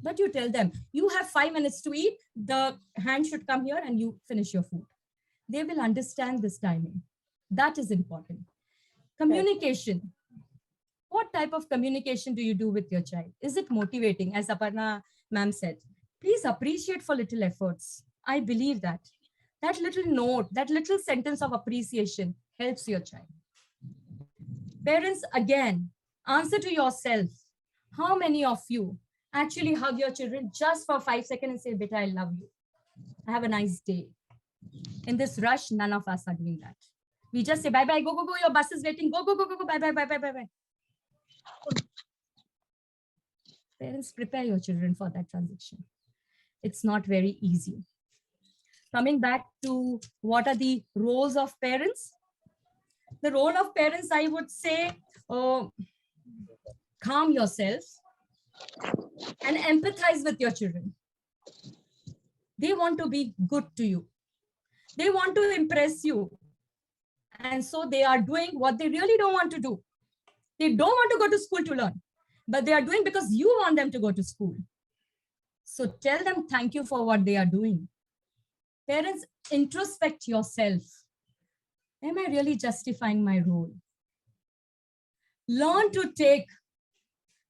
But you tell them, you have 5 minutes to eat, the hand should come here and you finish your food. They will understand this timing. That is important. Communication. What type of communication do you do with your child? Is it motivating? As Aaparna ma'am said, please appreciate for little efforts. I believe that. That little note, that little sentence of appreciation helps your child. Parents, again, answer to yourself. How many of you actually hug your children just for 5 seconds and say, beta, I love you. Have a nice day. In this rush, none of us are doing that. We just say, bye, bye, go, go, go, your bus is waiting, go, go, go, go, go, bye, bye, bye, bye, bye, bye. Parents, prepare your children for that transition. It's not very easy. Coming back to what are the roles of parents? The role of parents, I would say, calm yourself and empathize with your children. They want to be good to you. They want to impress you. And so they are doing what they really don't want to do. They don't want to go to school to learn, but they are doing because you want them to go to school. So tell them thank you for what they are doing. Parents, introspect yourself. Am I really justifying my role? Learn to take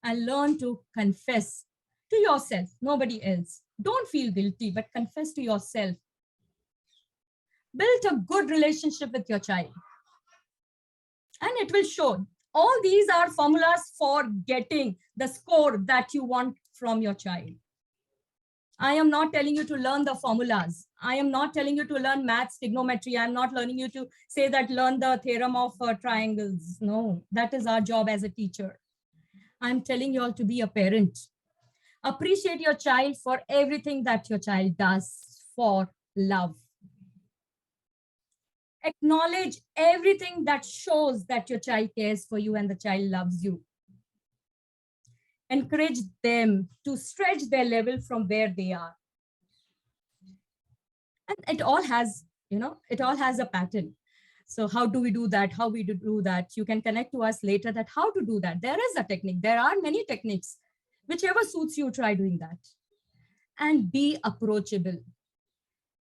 and learn to confess to yourself, nobody else. Don't feel guilty, but confess to yourself. Build a good relationship with your child. And it will show. All these are formulas for getting the score that you want from your child. I am not telling you to learn the formulas. I am not telling you to learn maths, trigonometry. I'm not learning you to say that learn the theorem of triangles. No, that is our job as a teacher. I'm telling you all to be a parent. Appreciate your child for everything that your child does for love. Acknowledge everything that shows that your child cares for you and the child loves you. Encourage them to stretch their level from where they are. And it all has, it all has a pattern. So how do we do that? How we do that? You can connect to us later that how to do that. There is a technique. There are many techniques. Whichever suits you, try doing that. And be approachable.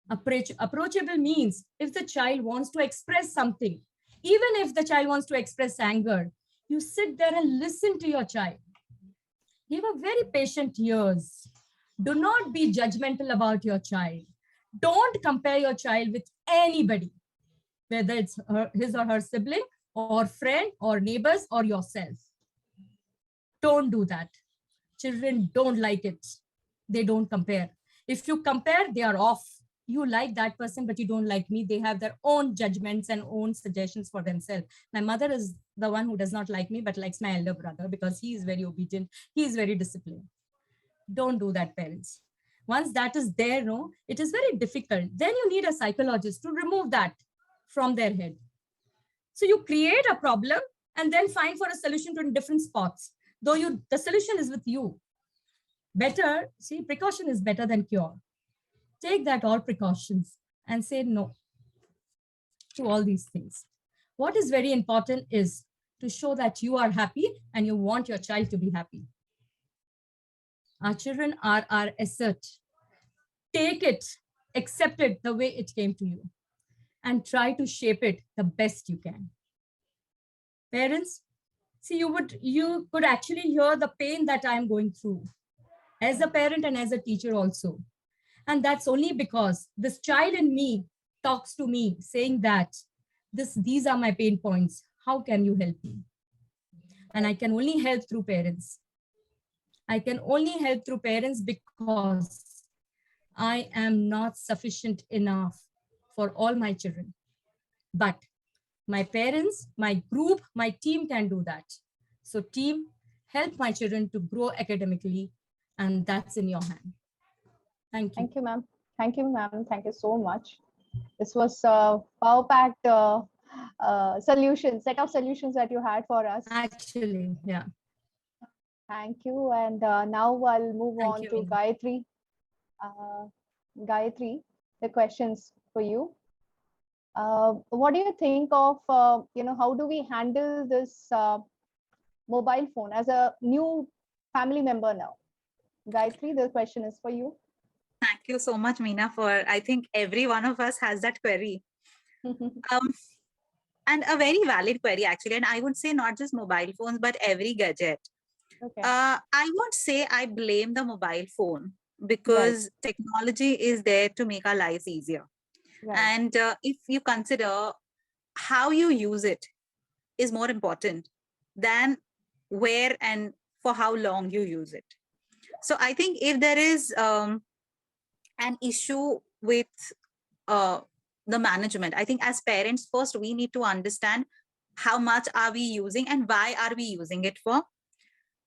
Approachable means if the child wants to express something, even if the child wants to express anger, you sit there and listen to your child. Give a very patient ears. Do not be judgmental about your child. Don't compare your child with anybody, whether it's his or her sibling or friend or neighbors or yourself. Don't do that. Children don't like it. They don't compare. If you compare, they are off. You like that person, but you don't like me. They have their own judgments and own suggestions for themselves. My mother is the one who does not like me, but likes my elder brother because he is very obedient. He is very disciplined. Don't do that, parents. Once that is there, no, it is very difficult. Then you need a psychologist to remove that from their head. So you create a problem and then find for a solution to different spots. Though the solution is with you. Better, see, precaution is better than cure. Take that all precautions and say no to all these things. What is very important is to show that you are happy and you want your child to be happy. Our children are our asset. Take it, accept it the way it came to you, and try to shape it the best you can. Parents, see, you could actually hear the pain that I'm going through as a parent and as a teacher also. And that's only because this child in me talks to me saying that these are my pain points. How can you help me? And I can only help through parents. I can only help through parents because I am not sufficient enough for all my children. But my parents, my group, my team can do that. So team, help my children to grow academically, and that's in your hand. Thank you. Thank you, ma'am. Thank you, ma'am. Thank you so much. This was power-packed set of solutions that you had for us. Actually, yeah. Thank you. And now I'll move Thank on you, to Meena. Gayatri. Gayatri, the questions for you. What do you think of, how do we handle this mobile phone as a new family member now? Gayatri, the question is for you. Thank you so much, Meena, for, I think every one of us has that query. And a very valid query, actually. And I would say not just mobile phones, but every gadget. Okay. I won't say I blame the mobile phone, because technology is there to make our lives easier. Right. And if you consider how you use it is more important than where and for how long you use it. So I think if there is an issue with the management, I think as parents, first we need to understand how much are we using and why are we using it for.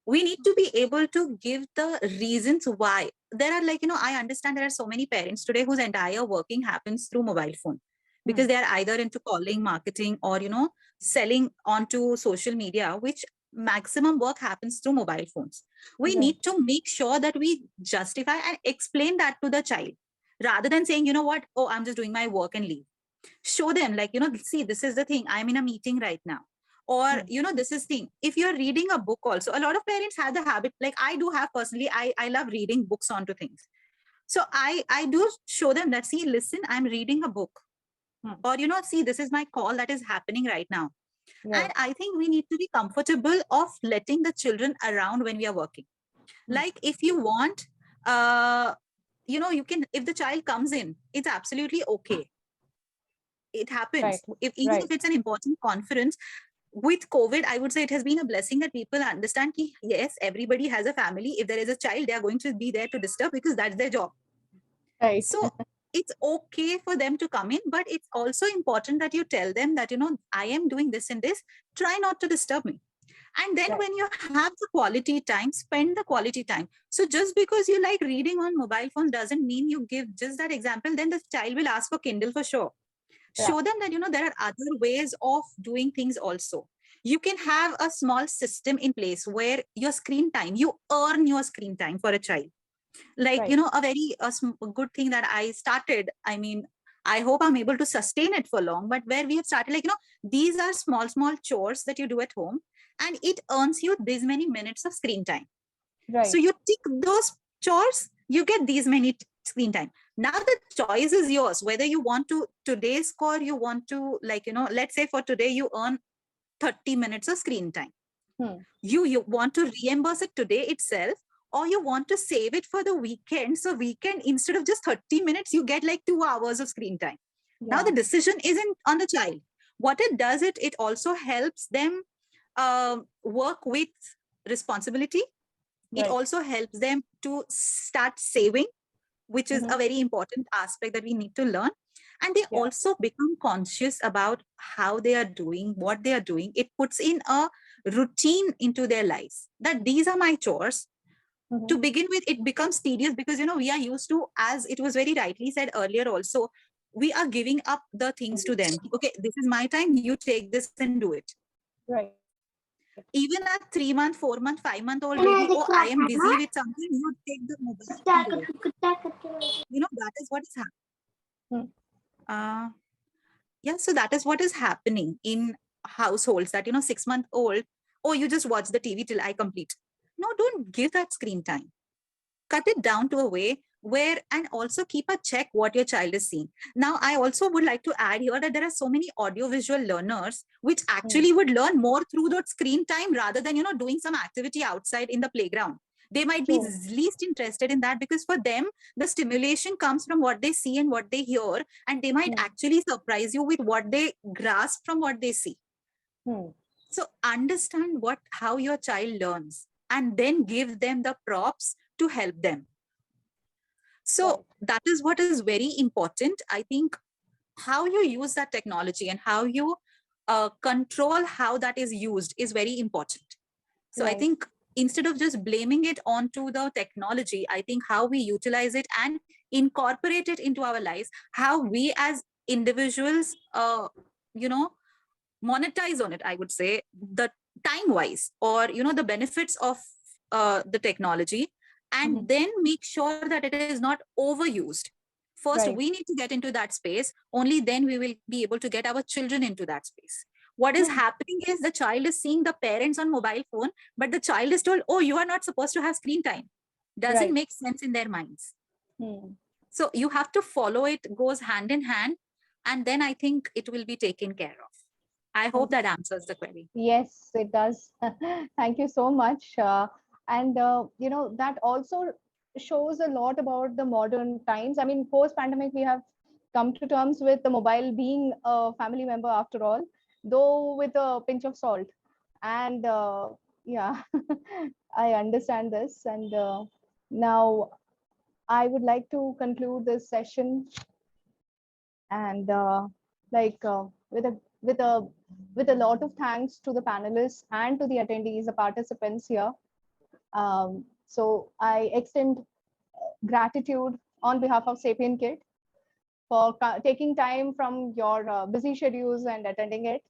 We need to be able to give the reasons why. There are, like, I understand there are so many parents today whose entire working happens through mobile phone, because they are either into calling, marketing, or, selling onto social media, which maximum work happens through mobile phones. We need to make sure that we justify and explain that to the child, rather than saying, what, oh, I'm just doing my work and leave. Show them, like, see, this is the thing, I'm in a meeting right now. Or, this is thing. If you're reading a book also, a lot of parents have the habit, like I do have personally, I love reading books onto things. So I do show them that, see, listen, I'm reading a book. Or, see, this is my call that is happening right now. And I think we need to be comfortable of letting the children around when we are working. Like, if you want, you can, if the child comes in, it's absolutely okay. It happens. Even if it's an important conference, with COVID, I would say it has been a blessing that people understand that, yes, everybody has a family. If there is a child, they are going to be there to disturb, because that's their job. Right. So it's okay for them to come in, but it's also important that you tell them that, I am doing this and this, try not to disturb me. And then when you have the quality time, spend the quality time. So just because you like reading on mobile phone doesn't mean you give just that example, then the child will ask for Kindle for sure. Show them that, there are other ways of doing things also. You can have a small system in place where your screen time, you earn your screen time for a child. Like, a very good thing that I started, I mean, I hope I'm able to sustain it for long, but where we have started, like, these are small chores that you do at home, and it earns you this many minutes of screen time. So you tick those chores, you get these many screen time. Now the choice is yours, whether you want to today's score, you want to, like, let's say for today you earn 30 minutes of screen time. You want to reimburse it today itself, or you want to save it for the weekend. So weekend, instead of just 30 minutes, you get like 2 hours of screen time. Now the decision isn't on the child. What it does, it also helps them work with responsibility. It also helps them to start saving, which is a very important aspect that we need to learn. And they also become conscious about how they are doing, what they are doing. It puts in a routine into their lives, that these are my chores. To begin with, it becomes tedious because, we are used to, as it was very rightly said earlier also, we are giving up the things to them. Okay, this is my time, you take this and do it. Right. Even a 3-month, 4-month, 5-month-old baby, oh, I am busy with something, you take the mobile and do it. That is what is happening. So that is what is happening in households, that, 6-month-old, oh, you just watch the TV till I complete. No, don't give that screen time. Cut it down to a way where, and also keep a check what your child is seeing. Now, I also would like to add here that there are so many audiovisual learners which actually would learn more through that screen time rather than, doing some activity outside in the playground. They might be least interested in that, because for them, the stimulation comes from what they see and what they hear, and they might actually surprise you with what they grasp from what they see. So understand how your child learns, and then give them the props to help them. So that is what is very important. I think how you use that technology and how you control how that is used is very important. So I think instead of just blaming it onto the technology, I think how we utilize it and incorporate it into our lives, how we as individuals, monetize on it, I would say, the time wise, or, the benefits of the technology, and then make sure that it is not overused. First, we need to get into that space. Only then we will be able to get our children into that space. What is happening is the child is seeing the parents on mobile phone, but the child is told, oh, you are not supposed to have screen time. Doesn't make sense in their minds. So you have to follow it, goes hand in hand, and then I think it will be taken care of. I hope that answers the query. Yes, it does. Thank you so much. And that also shows a lot about the modern times. I mean, post-pandemic, we have come to terms with the mobile being a family member after all, though with a pinch of salt. And yeah, I understand this. And now I would like to conclude this session and with a lot of thanks to the panelists and to the attendees, the participants here. So I extend gratitude on behalf of SapienKid for taking time from your busy schedules and attending it.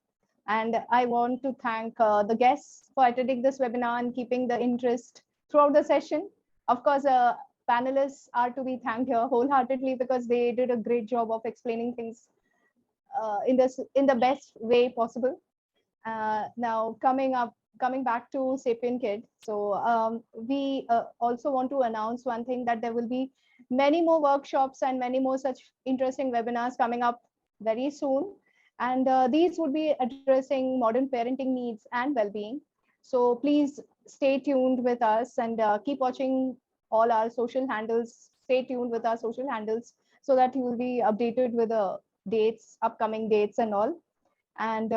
And I want to thank the guests for attending this webinar and keeping the interest throughout the session. Of course, panelists are to be thanked here wholeheartedly because they did a great job of explaining things in the best way possible. Now coming back to SapienKid, so we also want to announce one thing, that there will be many more workshops and many more such interesting webinars coming up very soon, and these would be addressing modern parenting needs and well-being. So please stay tuned with us and keep watching all our social handles. Stay tuned with our social handles so that you will be updated with the dates, upcoming dates and all. And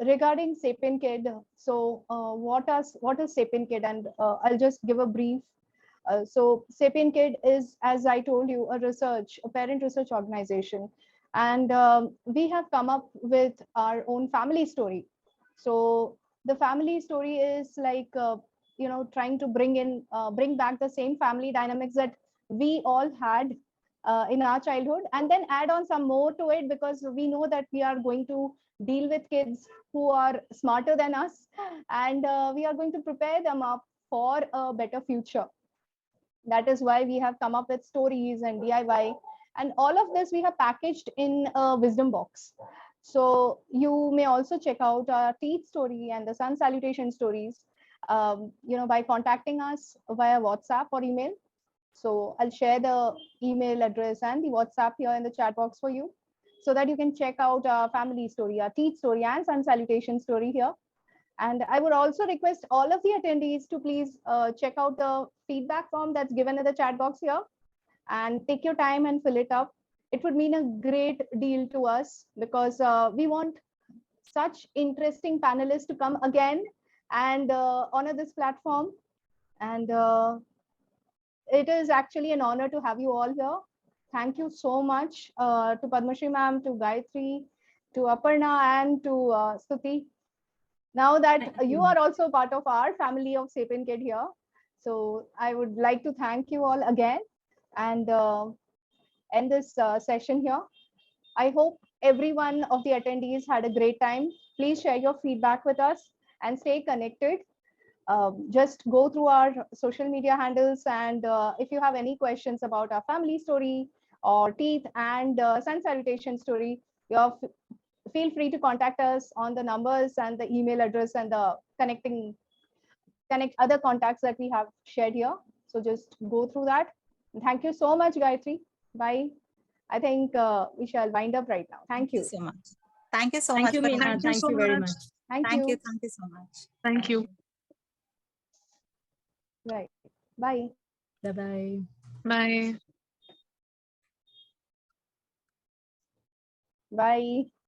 regarding SapienKid, so what is SapienKid? And I'll just give a brief. So SapienKid is, as I told you, a parent research organization. And we have come up with our own family story. So the family story is like, trying to bring back the same family dynamics that we all had in our childhood, and then add on some more to it, because we know that we are going to deal with kids who are smarter than us, and we are going to prepare them up for a better future. That is why we have come up with stories and DIY, and all of this we have packaged in a wisdom box. So you may also check out our teeth story and the sun salutation stories, by contacting us via WhatsApp or email. So I'll share the email address and the WhatsApp here in the chat box for you, so that you can check out our family story, our teeth story and sun salutation story here. And I would also request all of the attendees to please check out the feedback form that's given in the chat box here, and take your time and fill it up. It would mean a great deal to us, because we want such interesting panelists to come again and honor this platform. And it is actually an honor to have you all here. Thank you so much to Padmashree ma'am, to Gayatri, to Aaparna, and to Stuti. Now that you are also part of our family of SapienKid here, so I would like to thank you all again and end this session here. I hope every one of the attendees had a great time. Please share your feedback with us and stay connected. Just go through our social media handles, and if you have any questions about our family story or teeth and sun salutation story, feel free to contact us on the numbers and the email address and the connect other contacts that we have shared here. So just go through that. Thank you so much, Gayatri. Bye. I think we shall wind up right now. Thank you so much. Thank you so Thank much. you, Meena. Thank you very much. Thank you. Thank you so much. Thank you. Right. Bye. Bye-bye. Bye. Bye.